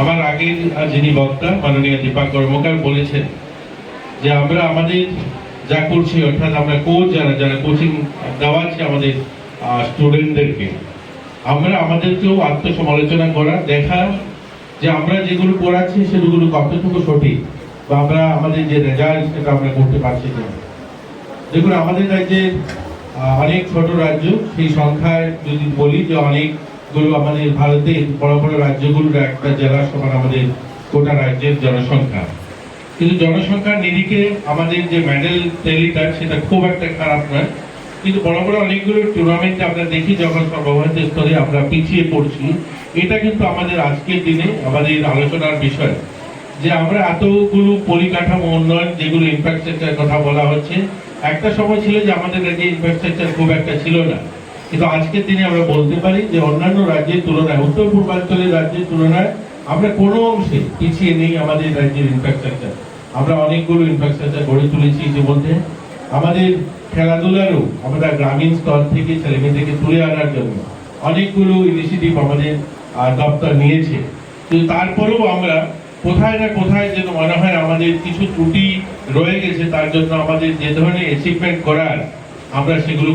আমার আগের যিনি বক্তা মাননীয় দীপক কর্মকার বলেছেন যে আমরা আমাদের যা করছি, অর্থাৎ আমরা কোচ যারা যারা কোচিং দেওয়াচ্ছি আমাদের স্টুডেন্টদেরকে, আমরা আমাদেরকেও আত্মসমালোচনা করা, দেখা যে আমরা যেগুলো পড়াচ্ছি সেগুলো কতটুকু সঠিক, বা আমরা আমাদের যে রেজাল্ট সেটা আমরা করতে পারছি কিনা। দেখুন, আমাদের রাজ্যে অনেক ছোট রাজ্য, সেই সংখ্যায় যদি বলি যে অনেকগুলো আমাদের ভারতের বড় বড় রাজ্যগুলোর একটা জেলার সমান আমাদের গোটা রাজ্যের জনসংখ্যা, কিন্তু জনসংখ্যার নিরিখে আমাদের যে মেডেল ট্যালিটা সেটা খুব একটা খারাপ নয়। কিন্তু বড় বড় অনেকগুলো টুর্নামেন্টে আমরা দেখি যখন সর্বভারতীয় স্তরে আমরা পিছিয়ে পড়ছি। এটা কিন্তু আমাদের আজকের দিনে আমাদের আলোচনার বিষয়, যে আমরা এতগুলো পরিকাঠামো উন্নয়ন, যেগুলো ইনফ্রাস্ট্রাকচার কথা বলা হচ্ছে, একটা সময় ছিল যে আমাদের রাজ্যে ইনফ্রাস্ট্রাকচার খুব একটা ছিল না, কিন্তু আজকের দিনে আমরা বলতে পারি যে অন্যান্য রাজ্যের তুলনায়, উত্তর পূর্বাঞ্চলের রাজ্যের তুলনায় আমরা কোনো অংশে পিছিয়ে নেই। আমাদের রাজ্যের ইনফ্রাস্ট্রাকচার, আমরা অনেকগুলো ইনফ্রাস্ট্রাকচার গড়ে তুলেছি ইতিমধ্যে। আমাদের খেলাধুলারও আমরা গ্রামীণ স্তর থেকে ছেলেমেয়েদেরকে তুলে আনার জন্য অনেকগুলো ইনিশিয়েটিভ আমাদের দপ্তর নিয়েছে। কিন্তু তারপরেও আমরা কোথায় না কোথায় যেন মনে হয় আমাদের কিছু ত্রুটি রয়ে গেছে, তার জন্য আমাদের যে ধরনের অ্যাচিভমেন্ট করার আমরা সেগুলো